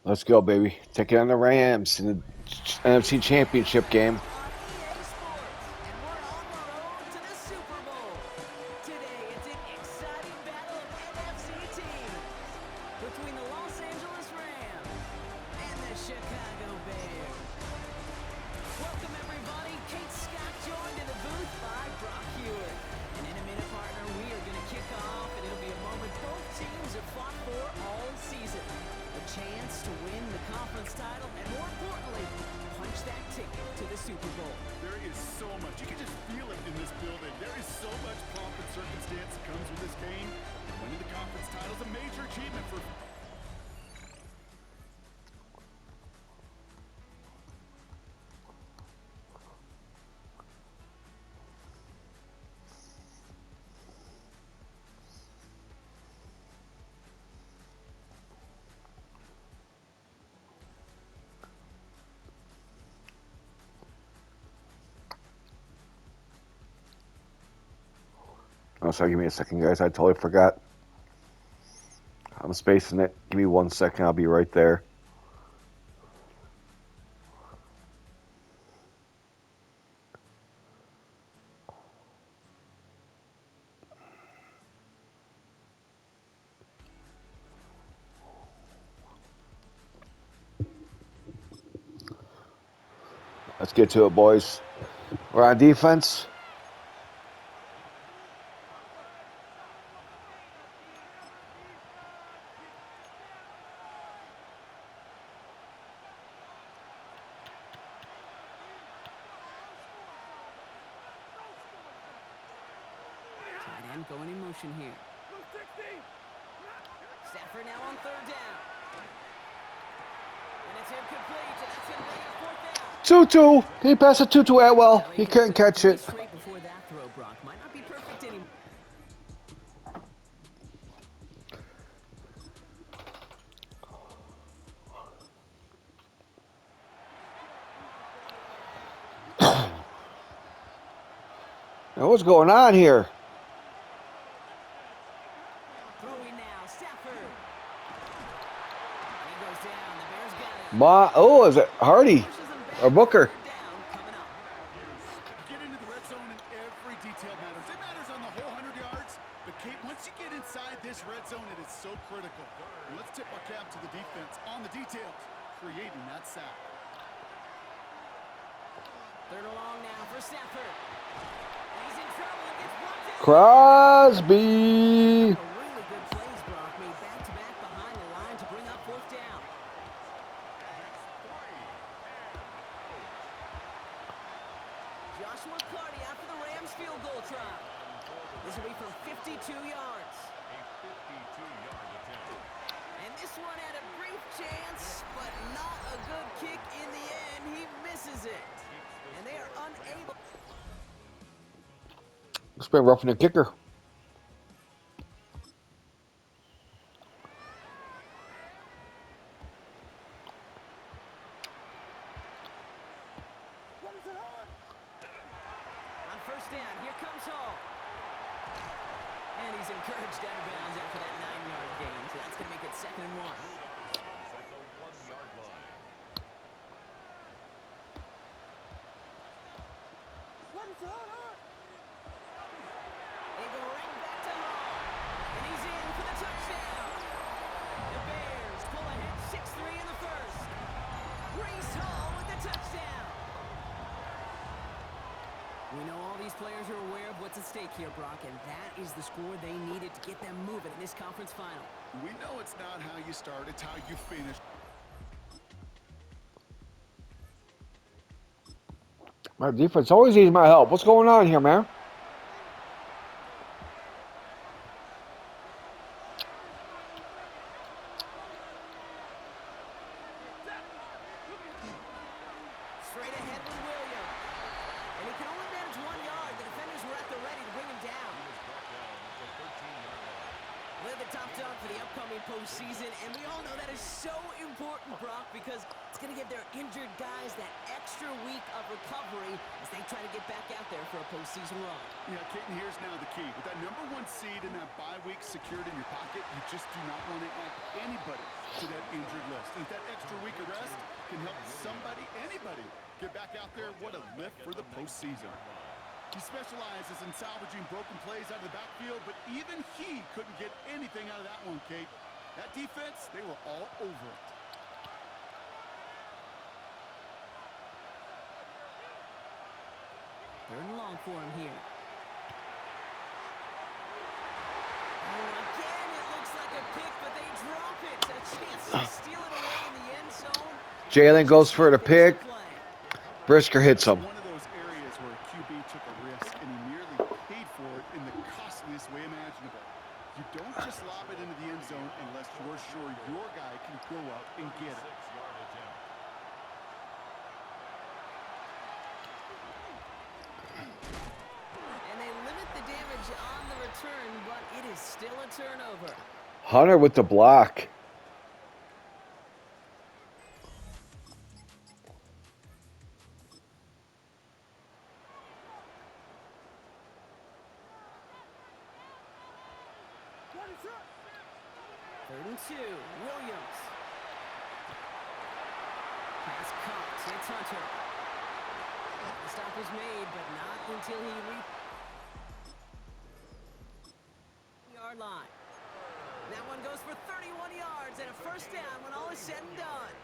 Let's go, baby. Taking on the Rams in the NFC Championship game. And we're on the road to the Super Bowl. Today, it's an exciting battle of NFC teams between the Los Angeles Rams and the Chicago Bears. Welcome, everybody. Kate Scott joined in the booth by Brock Hewitt. And in a minute, partner, we are going to kick off, and it'll be a moment both teams have fought for all season. A chance to win the conference title, and more importantly, punch that ticket to the Super Bowl. There is so much. You can just feel it in this building. There is so much pomp and circumstance that comes with this game. And winning the conference title is a major achievement for... Oh, sorry, give me a second, guys. I totally forgot. I'm spacing it. Give me 1 second. I'll be right there. Let's get to it, boys. We're on defense. Tight end going in motion here. Stafford now on third down. And it's incomplete, and that's going to bring it fourth down. Tutu. He passed it to Atwell. He couldn't catch it. Straight before that throw, Brock. Might not be perfect anymore. Now, what's going on here? Throwing now, Stafford. And he goes down. The Bears got him. Oh, is it Hardy or Booker? Down, coming up. Get into the red zone and every detail matters. It matters on the whole 100 yards. But, Kate, once you get inside this red zone, it is so critical. And let's tip our cap to the defense on the details, creating that sack. Third along now for Stafford. He's in trouble and gets blocked out. Crosby. A really good plays, Brock. Made back-to-back behind the line to bring up fourth down. Joshua Clardy after the Rams field goal try. This will be from 52 yards. And this one had a brief chance, but not a good kick in the end. He misses it. And they are unable. It's been roughing the kicker. On first down, here comes Hall. And he's encouraged out of bounds after that 9-yard gain. So that's going to make it 2nd and 1. They go right back to Hall. And he's in for the touchdown. The Bears pull ahead 6-3 in the first. Breece Hall with the touchdown. We know all these players are aware of what's at stake here, Brock, and that is the score they needed to get them moving in this conference final. We know it's not how you start, it's how you finish. My defense always needs my help. What's going on here, man? Straight ahead with Williams. And he can only manage 1 yard. The defenders were at the ready to bring him down. They're the top dog for the upcoming postseason, and we all know that is so important, Brock, because it's going to give their injured guys that extra week of recovery as they try to get back out there for a postseason run. Yeah, Caton, here's now the key. With that #1 seed and that bye week secured in your pocket, you just do not want to add anybody to that injured list. And if that extra week of rest can help somebody, anybody, get back out there, what a lift for the postseason. He specializes in salvaging broken plays out of the backfield, but even he couldn't get anything out of that one, Kate. That defense, they were all over it. Third and long for him here. Oh, again, it looks like a pick, but they drop it. A chance to steal it away in the end zone. Jalen goes for the pick. Brisker hits him. One of those areas where a QB took a risk and he nearly paid for it in the costliest way imaginable. You don't just lob it into the end zone unless you're sure your guy can go up and get it. And they limit the damage on the return, but it is still a turnover. Hunter with the block. Third and 2, Williams. Pass caught, it's Hunter. The stop was made, but not until he yard line. That one goes for 31 yards and a first down when all is said and done.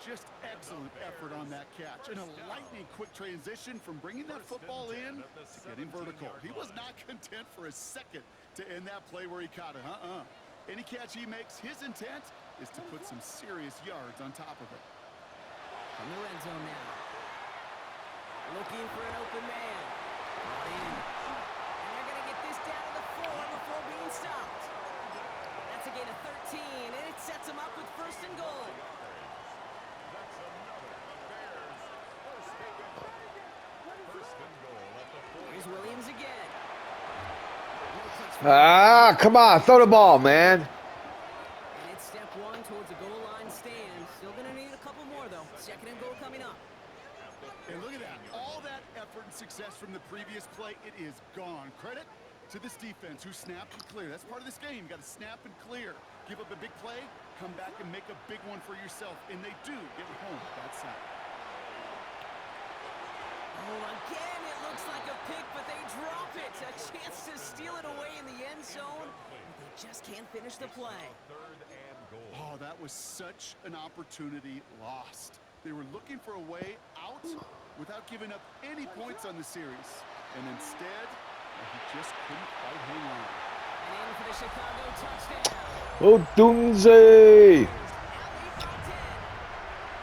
Just excellent effort on that catch. And a lightning quick transition from bringing that football in to getting vertical. He was not content for a second to end that play where he caught it. Any catch he makes, his intent is to put some serious yards on top of it. From the red zone now. Looking for an open man. Brought in. And they're going to get this down to the 4 before being stopped. That's a gain of 13, and it sets them up with first and goal. Here's Williams again. Ah, come on. Throw the ball, man. And it's step 1 towards a goal line stand. Still going to need a couple more, though. Second and goal coming up. And look at that. All that effort and success from the previous play, it is gone. Credit to this defense who snapped and cleared. That's part of this game. You got to snap and clear. Give up a big play, come back and make a big one for yourself. And they do get home that side. Oh, again, it looks like a pick, but they drop it. A chance to steal it away in the end zone. They just can't finish the play. Oh, that was such an opportunity lost. They were looking for a way out without giving up any points on the series. And instead, he just couldn't quite hang on. And in for the Chicago touchdown. Odunze.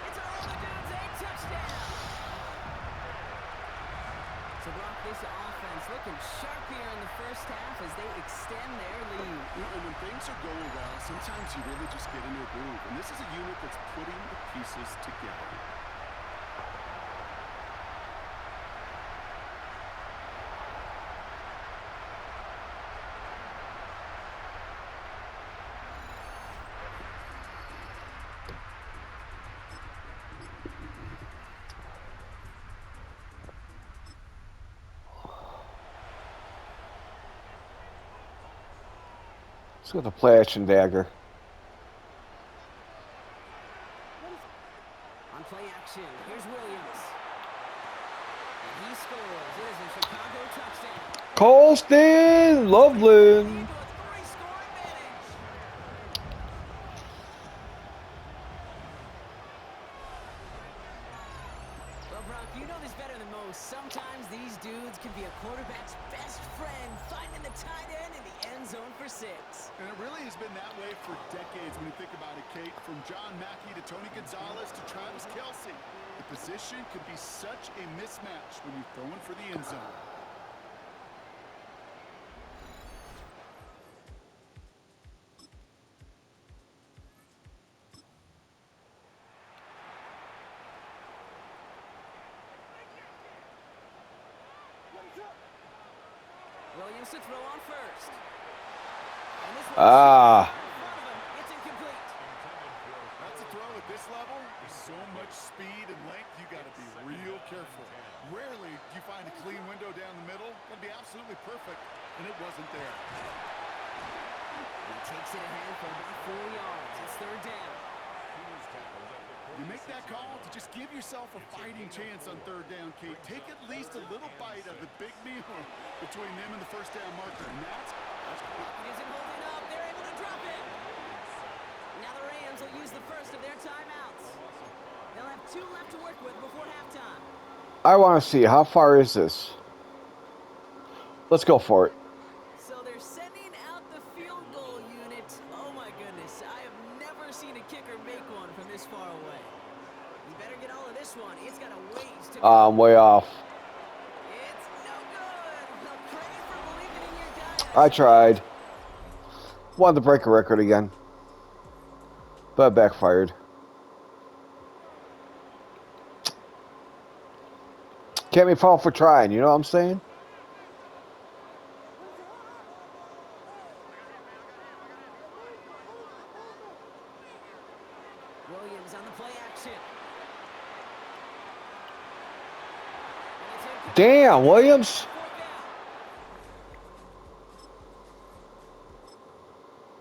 It's a Odunze touchdown. So Brock, this offense looking sharp here in the first half as they extend their lead. And when things are going well, sometimes you really just get into a groove. And this is a unit that's putting the pieces together. Let's go to play action dagger. On play action, here's Williams. And he scores. It is a Chicago touchdown. Colston Loveland. Into a 3-score advantage. Well, Brock, you know this better than most. Sometimes these dudes can be a quarterback's best friend, finding the tight end in the end zone for 6. And it really has been that way for decades when you think about it, Kate. From John Mackey to Tony Gonzalez to Travis Kelce. The position could be such a mismatch when you're throwing for the end zone. Williams to throw on first. And this Ah. one in front of him. It's incomplete. That's a throw at this level, with so much speed and length, you got to be real careful. Rarely do you find a clean window down the middle. That'd be absolutely perfect, and it wasn't there. He takes it ahead for about 4 yards. It's third down. You make that call to just give yourself a fighting chance on third down, Kate. Take at least a little bite of the big meal between them and the first down marker. And that's Pocket isn't holding up. They're able to drop it. Now the Rams will use the first of their timeouts. They'll have 2 left to work with before halftime. I want to see, how far is this? Let's go for it. So they're sending out the field goal unit. Oh my goodness, I have never seen a kicker make one from this far away. You better get all of this one. It's got a ways to go. I'm way off. It's no good. Well, credit for believing in your guy. I tried. Wanted to break a record again, but it backfired. Can't be fault for trying, you know what I'm saying? Williams on the play action. And it's incomplete. Damn, Williams. Fourth down.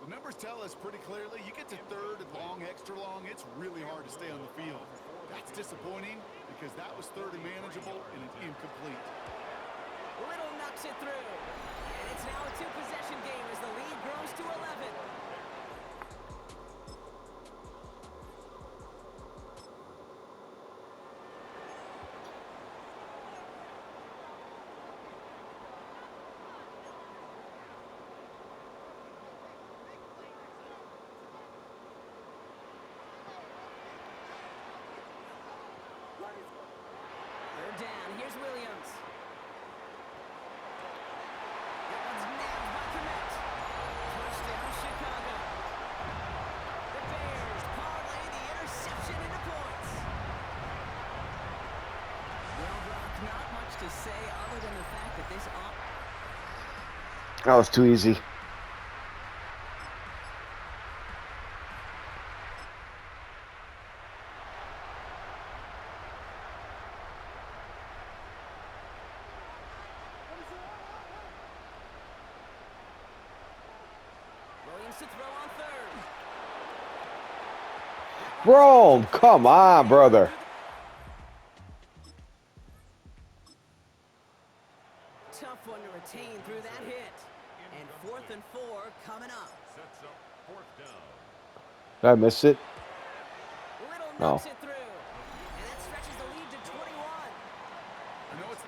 the numbers tell us pretty clearly. You get to third and long, extra long, it's really hard to stay on the field. That's disappointing because that was third and manageable and an incomplete. Little knocks it through. And it's now a 2-possession game as the lead grows to 11. Third down. Here's Williams. That one's nabbed by Komet. Touchdown, Chicago. The Bears parlay the interception into points. Well, Brock, not much to say other than the fact that this That was too easy. Williams to throw on third. Bro, come on, brother. Tough one to retain through that hit. And 4th and 4 coming up. Did I miss it? Little No. knocks it through. And that stretches the lead to 21. I know it's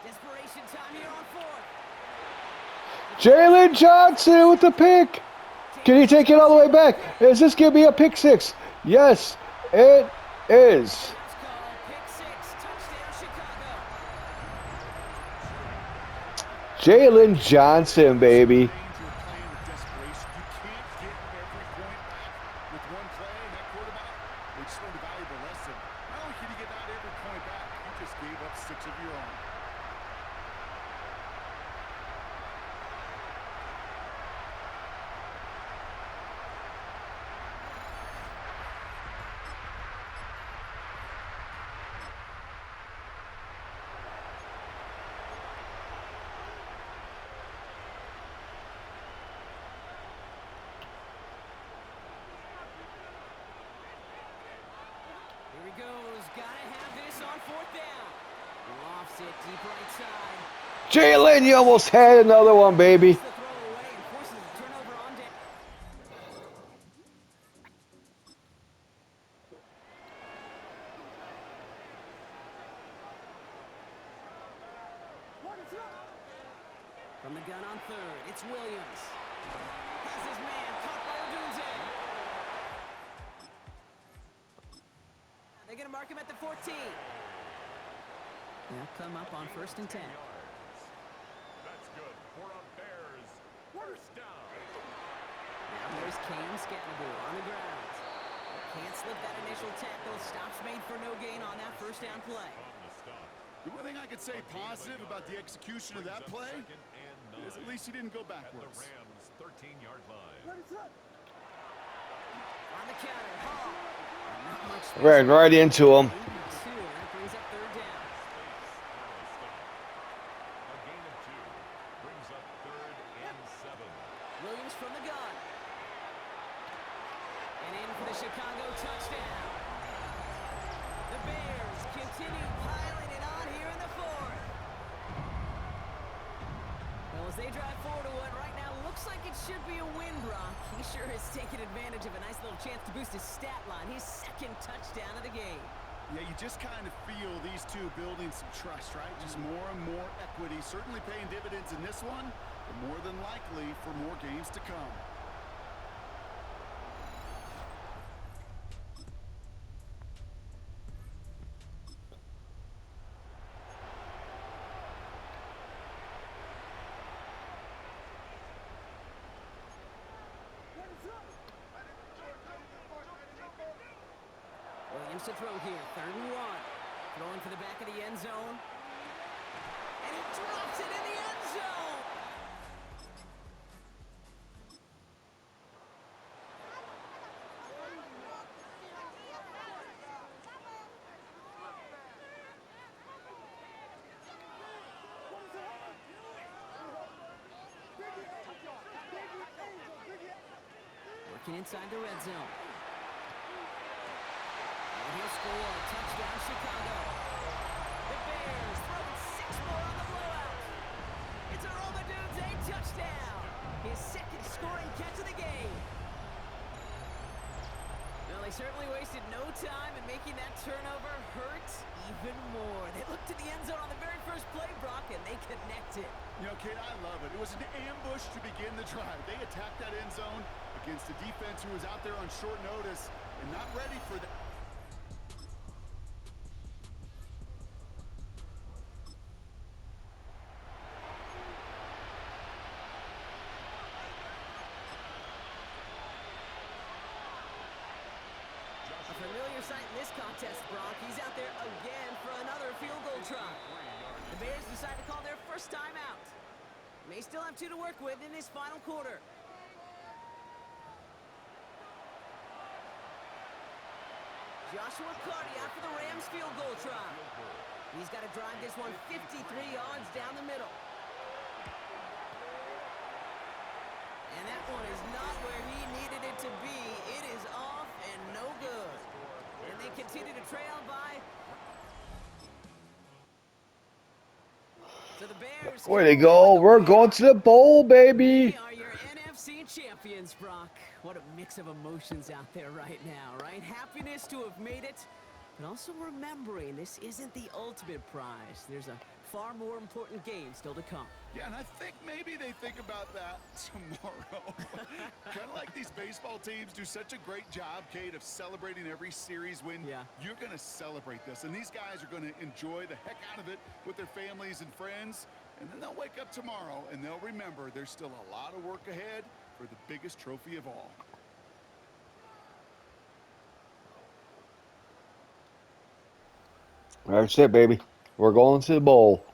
Desperation time here on 4th. Jalen Johnson with the pick. Can he take it all the way back? Is this going to be a pick six? Yes, it is. It's called pick 6. Touchdown, Chicago. Jalen Johnson, baby. danger of playing with desperation. You can't get every point back with one play, and that quarterback, they just learned a valuable lesson. Not only can you get not every point back, you just gave up 6 of your own. Here he goes. Gotta have this on 4th down. Lofts it deep right side. Jalen, you almost had another one, baby. Gets the throw away and forces a turnover on down. From the gun on 3rd, it's Williams. Has his man caught by Odunze. They're going to mark him at the 14. They'll come up on 1st and 10. That's good. 4 on Now here's Kane Scannable on the ground. Can't slip that initial tackle. Stops made for no gain on that first down play. The one thing I could say positive about the execution of that play is at least he didn't go backwards. On the counter, Hall. Not much space. Ran right into him. Two, and that brings up third down. Williams from the gun. And in for the Chicago touchdown. The Bears continue piling it on here in the fourth. Well, as they drive forward to what right now looks like it should be a win, Brock. He sure has taken advantage of a nice little chance to boost his stat line. His second touchdown of the game. Yeah, you just kind of feel these two building some trust, right? Just more and more equity. Certainly paying dividends in this one, but more than likely for more games to come. Williams to throw here, 3rd and 1. Throwing for the back of the end zone. And he drops it in the end zone. Working inside the red zone. And he'll score a touchdown, Chicago. The Bears throwing 6 more on the blowout. It's a Romadude's 8 touchdown. His second scoring catch of the game. Well, they certainly wasted no time in making that turnover hurt even more. They looked to the end zone on the very first play, Brock, and they connected. You know, Kate, I love it. It was an ambush to begin the drive. They attacked that end zone against a defense who was out there on short notice and not ready for that. A familiar sight in this contest, Brock. He's out there again for another field goal try. The Bears decide to call their first time out. May still have 2 to work with in this final quarter. Joshua Carty out for the Rams field goal try. He's got to drive this one 53 yards down the middle. And that one is not where he needed it to be. It is off and no good. And they continue to trail by. So the Bears. Way to go. We're going to the bowl, baby. They are your NFC champions, Brock. What a mix of emotions out there right now, right? Happiness to have made it, but also remembering this isn't the ultimate prize. There's a far more important game still to come. Yeah, and I think maybe they think about that tomorrow. Kind of like these baseball teams do such a great job, Kate, of celebrating every series win. Yeah. You're going to celebrate this, and these guys are going to enjoy the heck out of it with their families and friends, and then they'll wake up tomorrow, and they'll remember there's still a lot of work ahead for the biggest trophy of all. That's it, baby. We're going to the bowl.